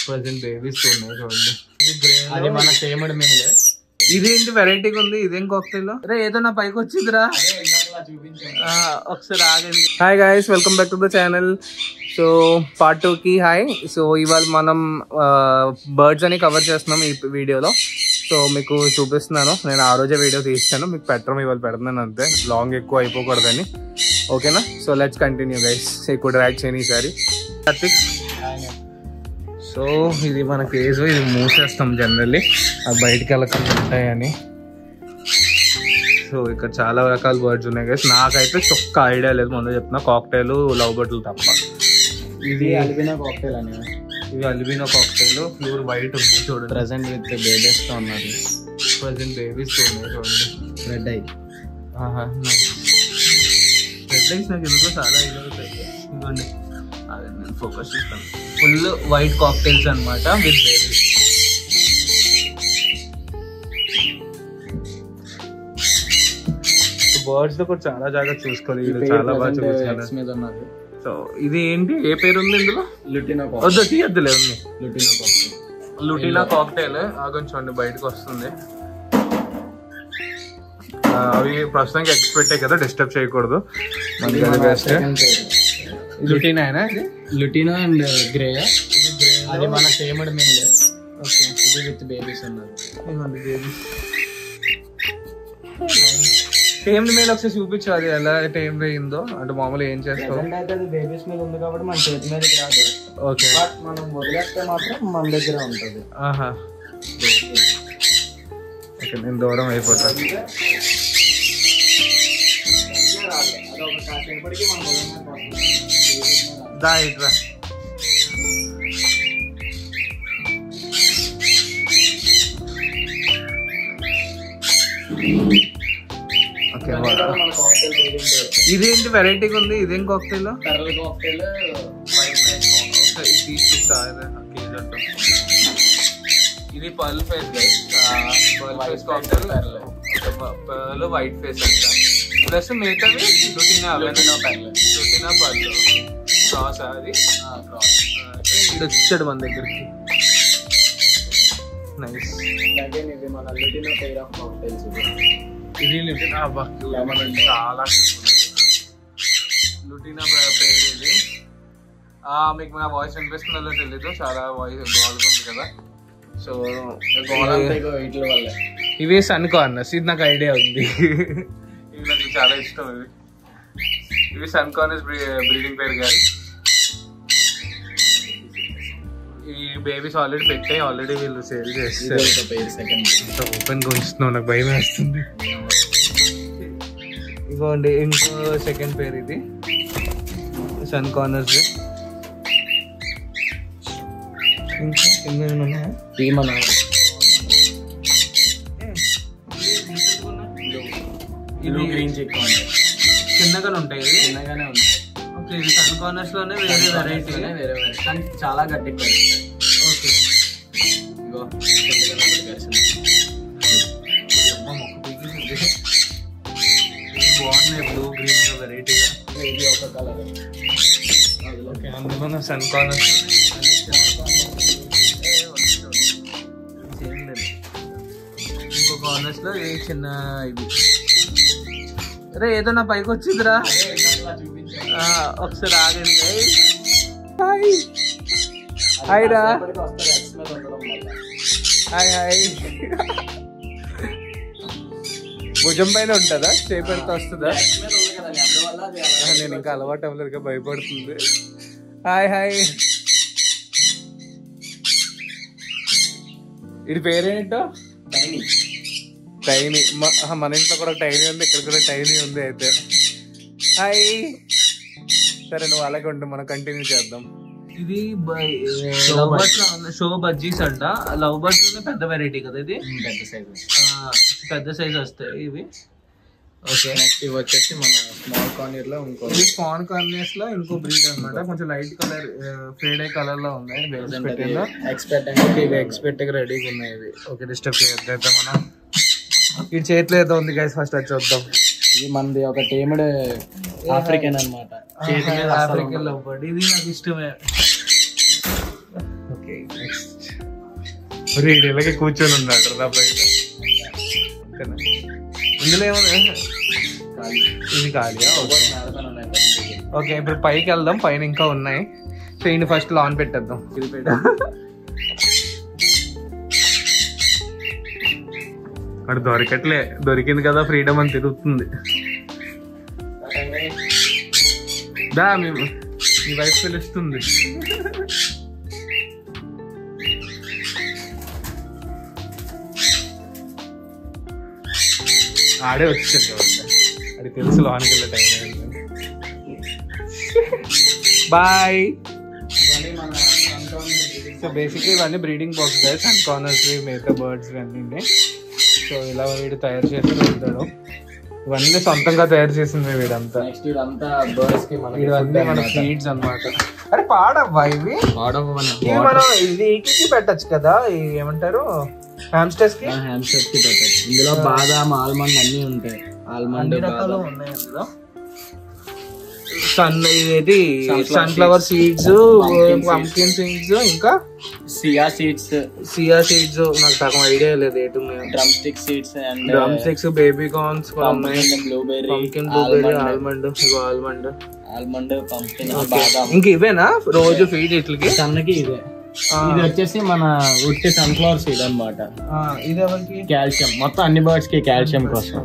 Present babies ఉన్నాయి చూడండి. అది మన ఫేమడ్ మేల్. ఇదేంటి వెరైటీగా ఉంది, ఇదేం కాక్టైల్? రే ఏదో నా పైకి వచ్చిందిరా, ఒకసారి ఆగండి. Hi guys, welcome back to the channel. So part 2 కి హాయ్. సో ఇవాళ మనం బర్డ్స్ అని కవర్ చేస్తున్నాం ఈ వీడియోలో. సో మీకు చూపిస్తున్నాను, నేను ఆ రోజే వీడియో తీస్తాను, మీకు పెట్టడం ఇవాళ పెడుతున్నాను అంతే, లాంగ్ ఎక్కువ అయిపోకూడదని. ఓకేనా? So let's continue guys. ఎక్కువ డ్రాగ్ చేయని ఈసారి. కార్తిక్, సో ఇది మన కేసు, ఇది మూసేస్తాం జనరల్లీ అది బయటికి వెళ్ళకుండా ఉంటాయని. సో ఇక్కడ చాలా రకాల బర్డ్స్ ఉన్నాయి గైస్. నాకైతే చొక్క ఐడియా లేదు, ముందు చెప్తున్నా, కాక్టైల్ లవ్ బర్డ్లు తప్ప. ఇది అల్బినో కాక్టైల్ అని. ఇది అల్బినో కాక్టైల్, ప్యూర్ వైట్ ఉంది చూడండి. ప్రెసెంట్ విత్ బేబీస్ తో ఉన్నారు. ప్రెసెంట్ బేబీస్ ఉన్నాయి చూడండి. Red I. రెడ్ ఐస్ నాకు ఎందుకో చాలా ఐడియా అవుతాయి. ఇవ్వండి, అదే నేను ఫోకస్ చేస్తాను. ఫుల్ వైట్ కాక్టైల్స్ అనమాట విత్ బేబీస్. బర్డ్స్ లో కూడా చాలా జాగ్రత్త చూసుకోవాలి, ఇది చాలా బాగా చూపించాలి. సో ఇది ఏంటి, ఏ పేరు ఉంది ఇందులో? లుటినో. వద్దు తీయద్దులే, ఉంది లుటినో కాక్టైల్. లుటినా కాక్టైల్. కొంచెం బయటకు వస్తుంది. అవి ప్రస్తుతానికి ఎక్స్పెక్టే కదా, డిస్టర్బ్ చేయకూడదు. లుటినా లుటినో అండ్ గ్రే. అది మన ఫేమడ్ మేల్. ఓకే, ఇది విత్ బేబీస్ ఉన్నారు. టేమ్డ్ మేల్ ఒకసారి చూపించు, అది ఎలా టేమ్డ్ అయిందో. అంటే మామూలుగా ఏం చేస్తావు? అయితే అది బేబీస్ మీద ఉంది కాబట్టి మన చేతి మీదకి రాదు. ఓకే, బట్ మనం వదిలేస్తే మాత్రం మన దగ్గర ఉంటుంది. ఆహా, ఓకే, నేను దూరం అయిపోతాను. దా ఇట్రా. ఓకే, ఇదేంటి వెరైటీగా ఉంది, ఇదేం కాక్టైల్? ఇది pearl face guys, pearl face cocktail, pearl white face అంట. ప్లస్ మిగతావి లుటినా పర్ల్ క్రాస్. అది ఇది వచ్చాడు మన దగ్గరికి. నైస్. ఇది మన లుటినో పేర్ ఆఫ్ కాక్టైల్స్. ఇది లుటినా, చాలా లుటినా పేరు ఇది. మీకు నా వాయిస్ వినిపిస్తుందో తెలీదు, చాలా వాయిస్ బాగా ఉంది కదా. సో ఇవి సన్ కార్నర్స్, ఇది నాకు ఐడియా ఉంది. ఇవి నాకు చాలా ఇష్టం. ఇవి సన్ కార్నర్స్ బ్రీడింగ్ పేరు కాదు. ఈ బేబీస్ ఆల్రెడీ పెట్టాయి, ఆల్రెడీ వీళ్ళు సేల్ చేస్తారు. ఓపెన్ గా ఉంచుతున్నావు, నాకు భయం వేస్తుంది. ఇదిగోండి ఇంకో సెకండ్ పేరు, ఇది సన్ కార్నర్స్. ఇంకా ఎన్ని ఉన్నాయా? గ్రీన్ చెక్ చిన్నగానే ఉంటాయి, చిన్నగానే ఉంటాయి. ఓకే, ఇది సన్ కార్నర్స్ లోనే వేరే వెరైటీ, కానీ చాలా గట్టి. ఓకే, బాగున్నాయి, బ్లూ గ్రీన్ గా వెరైటీగా. ఇది ఒక కలర్. ఓకే, అందులో సన్ కార్నర్స్. ఇంకో కార్నర్స్ లో ఏ చిన్న ఇది. రే ఏదో నా పైకి వచ్చిందిరా, ఒకసారి ఆగండి. హాయ్ రా. Hi hi. భుజం పైన ఉంటుందా, చేపెడితే వస్తుందా? నేను ఇంకా అలవాటు అవ్వలేదు, భయపడుతుంది. Hi hi. ఇది పేరేంటో? టైనీ. మన ఇంట్లో కూడా టైనీ ఉంది, ఇక్కడ కూడా టైనీ ఉంది. అయితే హాయ్. సరే, నువ్వు అలాగే ఉంటే మనం కంటిన్యూ చేద్దాం. ఇది లవ్ బర్డ్స్, షో బజ్జీస్ అంట. లవ్ బర్డ్స్ లోనే పెద్ద వెరైటీ కదా ఇది, పెద్ద సైజ్ వస్తాయి ఇవి. ఓకే, నెక్స్ట్ ఇవి వచ్చేసి మన స్మాల్ కార్నియర్ లో ఇంకో, ఇది స్పాన్ కార్నియర్స్ లో ఇంకో బ్రీడ్ అనమాట. కొంచెం లైట్ కలర్, ఫేడ్ కలర్ లో ఉన్నాయి. ఎక్స్పెక్ట్ రెడీగా ఉన్నాయి ఇవి. ఓకే, డిస్టర్బ్ చేయొద్దు. మనం ఈ చేతిలో ఏదో ఉంది గైస్, ఫస్ట్ అది చూద్దాం. ఇది మనది ఒక టేమ్డ్ ఆఫ్రికన్ అనమాట. ఆఫ్రికన్ లవ్ బర్డ్, ఇది నాకు ఇష్టమే. ఓకే నెక్స్ట్ ఇలాగే కూర్చొని ఉన్నాడు రా బయట. ఓకేనా, ఇందులో ఏమన్నా ఇది ఖాళీయా? ఓకే ఇప్పుడు పైకి వెళ్దాం, పైన ఇంకా ఉన్నాయి. సో ఈయన ఫస్ట్ లాన్ పెట్టేద్దాం. అక్కడ దొరకట్లే, దొరికింది కదా ఫ్రీడమ్ అని తిరుగుతుంది. దా మేము ఈ వైపు పిలుస్తుంది. ఆడే వచ్చాడు కదా, అది తెలుసు లోనికి వెళ్ళే టైం అయింది. బాయ్. సో బేసిక్గా ఇవన్నీ breeding box guys, and corners, మిగతా బర్డ్స్ అన్నీ. సో ఇలా వీడు తయారు చేస్తూ ఉంటాడు. ఇవన్నీ సొంతంగా తయారు చేసింది వీడంతా. ఇవన్నీ మన ఫీడ్స్ అన్నమాట. అరే పాడవ్వా ఇవి, ఇవి మనం ఇది పెట్టచ్చు కదా, ఏమంటారు హామ్స్టర్స్ కి. హామ్స్టర్స్ కి పెట్టచ్చు. ఇందులో బాదాం, ఆల్మండ్ అన్ని ఉంటాయి. ఆల్మండ్ రకాలు ఉన్నాయి అందులో. సన్ఫ్లవర్ సీడ్స్, పంకిన్ సీడ్స్, ఇంకా సియా సీడ్స్. నాకు సగం ఐడియా లేదు ఏంటి. Drum stick seeds and drum sticks, baby corns, blueberry, pumpkin, almond, pumpkin, బాదాం. ఇంక ఇవేనా రోజు ఫీడ్ ఇట్లకి? సన్నకి ఇదే. ఇది వచ్చేసి మన ఉట్టి సన్ఫ్లవర్ సీడ్ అన్నమాట. ఇది ఎవరికి? కాల్షియం, మొత్తం అన్ని బర్డ్స్ కి కాల్షియం కోసం.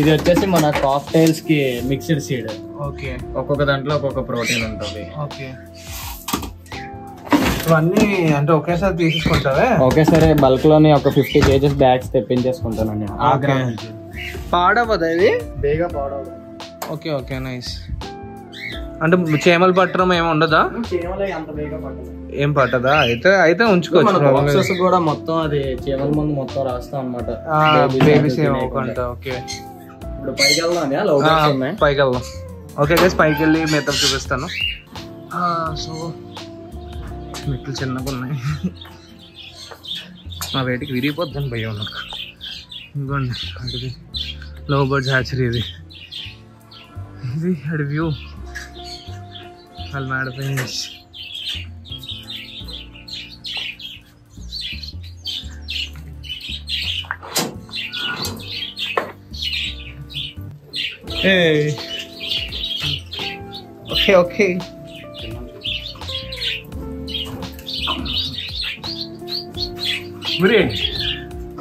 ఇది వచ్చేసి మన కాక్టైల్స్ కి మిక్స్డ్ సీడ్. ఓకే, ఒక్కొక్క దాంట్లో ఒక్కొక్క ప్రోటీన్ ఉంటుంది. ఓకే, ఇవన్నీ అంటే ఒకేసారి తీసుకుంటావే? ఒకేసారి బల్క్ లోని ఒక 50 kgs బ్యాగ్స్ తెప్పించేసుకుంటానండి. ఆగ్రా నుంచి. పాడవదా ఇది? బేగా పాడవదు. Okay okay nice. అంటే చీమలు పట్టడం ఏమి ఉండదా? అంత బేగా పట్టదు. ఏం పట్టదా? అయితే ఉంచుకోవచ్చు కూడా. మొత్తం అది చీమల ముందు మొత్తం రాస్తాం అన్నమాట. బేబీస్ ఏమవుకుంటా. ఓకే ఇప్పుడు పైకి వెళ్దాం. పైకి వెళ్దాం. ఓకే గైస్, పైకి వెళ్ళి మేత చూపిస్తాను. సో మెట్లు చిన్నగా ఉన్నాయి, మా వేటికి విరిగిపోద్దని భయం నాకు. ఇంకోండి అడిగి లవ్ బర్డ్స్ హ్యాచరీ. ఇది అడి వ్యూ వాళ్ళు మాడిపోయింది. ఓకే ఓకే, మరి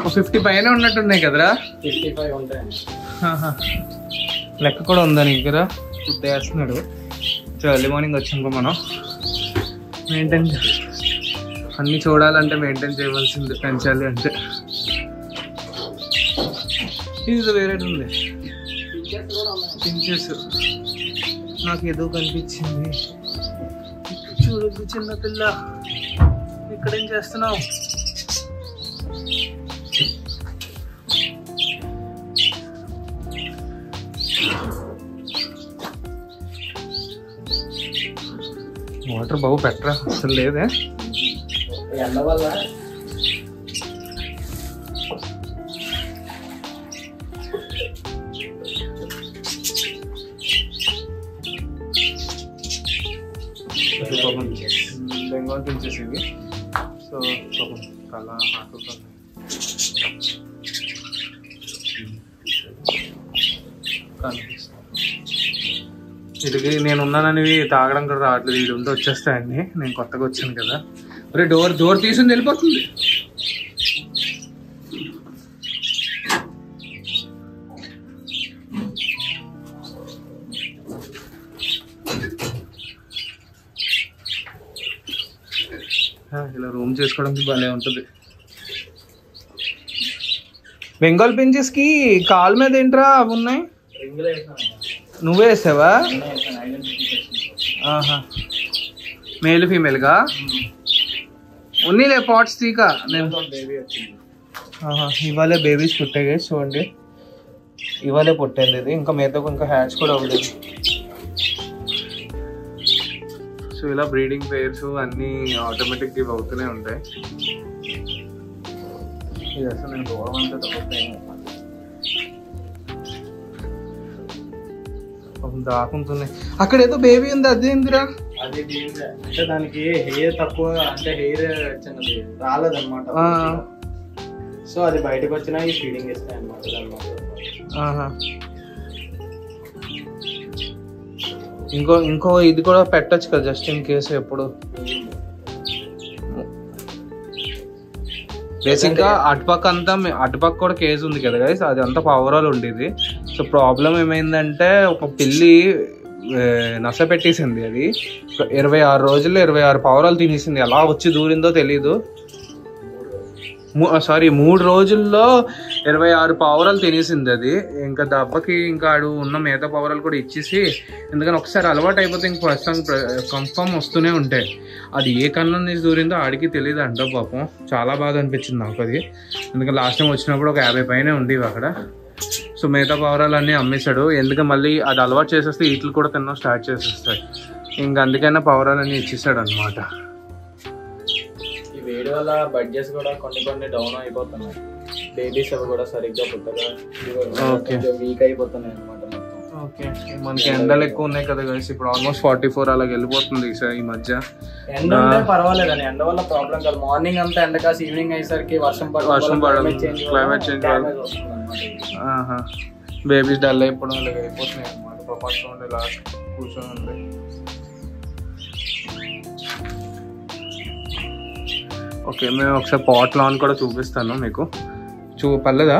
50 పైన ఉన్నట్టున్నాయి కదరా? 55 ఉంటాయి. లెక్క కూడా ఉందా నీ దగ్గర? ఫుడ్ వేస్తున్నాడు. ఎర్లీ మార్నింగ్ వచ్చాక మనం మెయింటైన్ అన్నీ చూడాలంటే మెయింటైన్ చేయవలసింది, పెంచాలి అంటే. ఇది వేరే ఉంది, పించెస్. నాకు ఏదో కనిపించింది. చూడు చిన్న పిల్ల, ఇక్కడేం చేస్తున్నావు? వాటర్ బాబు పెట్టరా, అసలు లేదే. ఎండ వల్ల బెంగాల్ పించెస్ ఇవి. సో చాలా ఆకుతుంది. వీటికి నేను ఉన్నానని తాగడం కూడా రావట్లేదు. వీడు ఉంటే వచ్చేస్తాయండి, నేను కొత్తగా వచ్చాను కదా. ఒరే డోర్ తీసుకుని వెళ్ళిపోతుంది. ఇలా రూమ్ చేసుకోవడానికి భలే ఉంటుంది. బెంగాల్ పించెస్ కి కాల్ మీద ఏంట్రా అవి ఉన్నాయి? నువ్వే వేసావా? మేల్ ఫీమేల్గా ఉన్నీలే పాట్స్ తీక. నేను ఇవాళే బేబీస్ పుట్టాయి చూడండి, ఇవాళే పుట్టింది ఇది. ఇంకా మీతో ఇంకా హ్యాచ్ కూడా అవ్వలేదు. సో ఇలా బ్రీడింగ్ పేర్స్ అన్నీ ఆటోమేటిక్ గివ్ అవుతూనే ఉంటాయి. ఇది అసలు నేను దూరం అంతా తగ్గుతాను, దాకుంటున్నాయి. అక్కడ ఏదో బేబీ ఉంది, అదేందిరా? అది అంటే దానికి హెయిర్ తక్కువ, అంటే హెయిర్ చిన్నది రాలేదన్నమాట. సో అది బయటకు వచ్చినా ఈ ఫీడింగ్ ఇస్తాయి అన్నమాట. ఇంకో ఇది కూడా పెట్టచ్చు కదా జస్ట్ ఇన్ కేసు. ఎప్పుడు బేసిక్ గా అటుపక్క కూడా కేసు ఉంది కదా గైస్, అది అంతా ఓవరాల్ ఉండేది. సో ప్రాబ్లం ఏమైందంటే ఒక పిల్లి నస పెట్టేసింది. అది 26 రోజుల్లో 26 పావురాలు తినేసింది. ఎలా వచ్చి దూరిందో తెలీదు. 3 రోజుల్లో 26 పావురాలు తినేసింది అది. ఇంకా దెబ్బకి ఇంకా ఆడు ఉన్న మిగతా పావురాలు కూడా ఇచ్చేసి, ఎందుకని ఒకసారి అలవాటు అయిపోతే ఇంక కన్ఫర్మ్ వస్తూనే ఉంటాయి. అది ఏ కన్నం నుంచి దూరిందో ఆడికి తెలియదు అంట పాపం. చాలా బాధ అనిపించింది నాకు అది. ఎందుకంటే లాస్ట్ టైం వచ్చినప్పుడు ఒక 50 పైనే ఉండేవి అక్కడ. సో మిగతా పావురాలన్నీ అమ్మేశాడు. ఎందుకంటే మళ్ళీ అది అలవాటు చేసేస్తే ఈట్లు కూడా తినడం స్టార్ట్ చేసేస్తాయి. ఇంక అందుకైనా పావురాలన్నీ ఇచ్చేసాడు అనమాట. ఈ వేడి వల్ల బడ్జెట్స్ కూడా కొన్ని డౌన్ అయిపోతున్నాయి. బేబీస్ అవి కూడా సరిగ్గా పుట్టగా వీక్ అయిపోతున్నాయి అనమాట. ఓకే, మనకి ఎండలు ఎక్కువ ఉన్నాయి కదా గైస్. ఇప్పుడు ఆల్మోస్ట్ 44 అలాగ వెళ్ళిపోతుంది ఈ మధ్య. ఎండ ఉంటే పర్వాలేదని, ఎండ వల్ల ప్రాబ్లం కాదు. మార్నింగ్ అంతా ఎండ కాసి ఈవినింగ్ అయ్యేసరికి వర్షం పడడం, క్లైమేట్ చేంజ్ వల్ల బేబీస్ డల్ అయిపోవడం ఇలాగ అయిపోతున్నాయి అనమాట. ప్రపంచంలో ఇలా కూర్చొని ఉంది. ఓకే, మేము ఒకసారి పాట్ లాన్ కూడా చూపిస్తాను మీకు. పర్లేదా?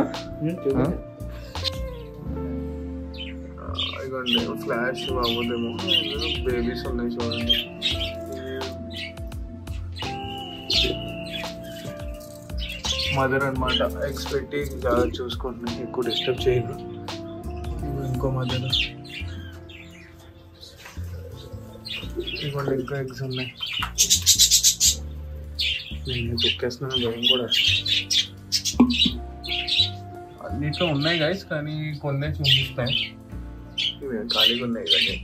ఇదిగోండి, ఫ్లాష్ అవ్వదేమో. బేబీస్ ఉన్నాయి చూడండి. మదర్ అనమాట. ఎగ్స్ పెట్టి చూసుకుంటున్నాయి, ఎక్కువ డిస్టర్బ్ చేయదు. ఇంకో మదర్. ఇవ్వండి, ఇంకా ఎగ్స్ ఉన్నాయి. నేను తొక్కేస్తున్నాను భయం కూడా. అన్నిట్లో ఉన్నాయి గైస్, కానీ కొన్ని చూపిస్తాయి. ఇవి ఖాళీగా ఉన్నాయి కానీ.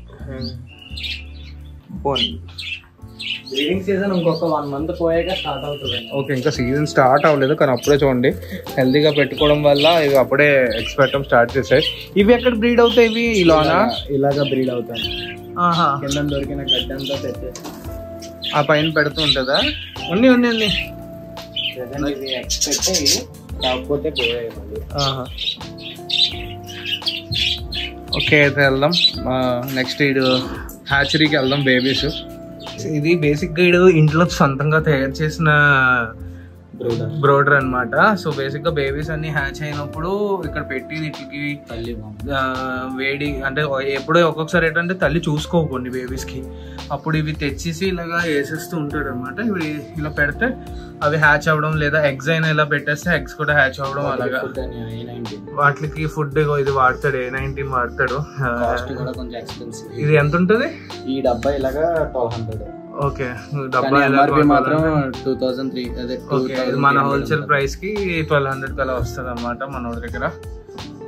బ్రీడింగ్ సీజన్ ఇంకొక 1 month పోయాక స్టార్ట్ అవుతుంది. ఓకే, ఇంకా సీజన్ స్టార్ట్ అవ్వలేదు కానీ అప్పుడే చూడండి హెల్తీగా పెట్టుకోవడం వల్ల ఇవి అప్పుడే ఎగ్స్ పెట్టడం స్టార్ట్ చేసాయి. ఇవి ఎక్కడ బ్రీడ్ అవుతాయి? ఇవి ఇలాగా బ్రీడ్ అవుతాయి. కింద దొరికిన గడ్డ అంతా తెచ్చే ఆ పైన పెడుతూ ఉంటుందా? ఉంది. కాకపోతే పోయాయి. ఓకే, అయితే వెళ్దాం. నెక్స్ట్ ఇడు హ్యాచరీకి వెళ్దాం. బేబీస్ ఇది బేసిక్గా ఇడు ఇంట్లో సొంతంగా తయారు చేసిన బ్రోడర్ అనమాట. సో బేసిక్గా బేబీస్ అన్ని హ్యాచ్ అయినప్పుడు ఇక్కడ పెట్టి వీటికి వేడి, అంటే ఎప్పుడో ఒక్కొక్కసారి ఏంటంటే తల్లి చూసుకోకండి బేబీస్కి. అప్పుడు ఇవి తెచ్చేసి ఇలాగా వేసేస్తూ ఉంటాడు అనమాట. ఇవి ఇలా పెడితే అవి హ్యాచ్ అవ్వడం, లేదా ఎగ్స్ అయినా ఇలా పెట్టేస్తే ఎగ్స్ కూడా హ్యాచ్ అవ్వడం. అలాగా వాటికి ఫుడ్ ఇది వాడతాడు, A19 వాడతాడు. ఇది ఎంత ఉంటుంది? ఈ డబ్బా ఇలాగా 1200. ఓకే, డబ్బా మాత్రం 2003. అదే మన హోల్సేల్ ప్రైస్ కి 1200 అలా వస్తుంది అనమాట మన దగ్గర.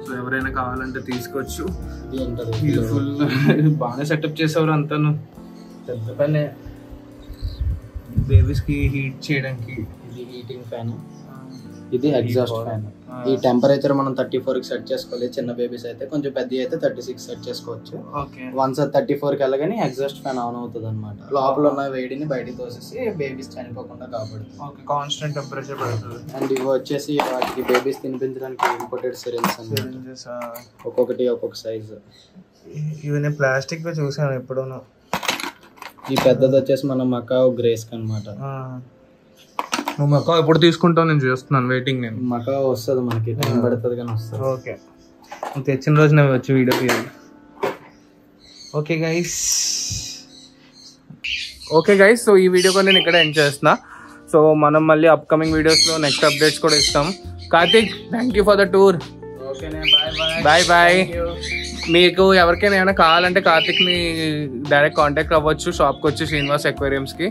సో ఎవరైనా కావాలంటే తీసుకోవచ్చు. ఇది ఫుల్ బాగానే సెటప్ చేసేవారు అంతాను. పెద్ద పనే బేబీస్ కి హీట్ చేయడానికి. ఇది హీటింగ్ ఫ్యాన్, ఇది ఎగ్జాస్ట్ ఫ్యాన్. ఈ టెంపరేచర్ మనం 34కి సెట్ చేసుకోవాలి. చిన్న బేబీస్ అయితే, కొంచెం పెద్ద అయితే 36 సెట్ చేసుకోవచ్చు. వన్స్ 34కి వెళ్ళగానే ఎగ్జాస్ట్ ఫ్యాన్ ఆన్ అవుతుంది అనమాట. లోపల ఉన్న వేడిని బయటికి తోసేసి బేబీస్ చనిపోకుండా కాపాడుతుంది. కాన్స్టెంట్ టెంపరేచర్ పడుతుంది. అండ్ ఇవి వచ్చేసి వాటికి బేబీస్ తినిపించడానికి ఇంపోర్టెడ్ సిరింజెస్, ఒక్కొక్కటి ఒక్కొక్క సైజు. ఇవి నేను ప్లాస్టిక్ చూసాను ఎప్పుడూనూ. ఈ పెద్దది వచ్చేసి మన మకావ్ గ్రేస్క్ అనమాట. నువ్వు మకా ఎప్పుడు తీసుకుంటావు? నేను చూస్తున్నాను, వెయిటింగ్. నేను మకా వస్తుంది, మనకి టైం పడుతుంది కానీ వస్తుంది. ఓకే, తెచ్చిన రోజు నేను వచ్చి వీడియో తీయాలి. ఓకే గైస్, సో ఈ వీడియో కూడా నేను ఇక్కడ ఎండ్ చేస్తున్నా. సో మనం మళ్ళీ అప్కమింగ్ వీడియోస్లో నెక్స్ట్ అప్డేట్స్ కూడా ఇస్తాం. Karthik, thank you for the tour. Bye. మీకు ఎవరికైనా ఏమైనా కావాలంటే కార్తిక్ని డైరెక్ట్ కాంటాక్ట్ అవ్వచ్చు. షాప్కి వచ్చి శ్రీనివాస్ అక్వేరియంస్కి.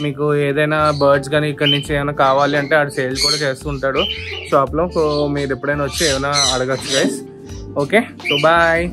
మీకు ఏదైనా బర్డ్స్ కానీ ఇక్కడ నుంచి ఏమైనా కావాలి అంటే ఆడు సేల్ కూడా చేస్తుంటాడు షాప్లో. సో మీరు ఎప్పుడైనా వచ్చి ఏమైనా అడగచ్చు గైస్. Okay, so bye.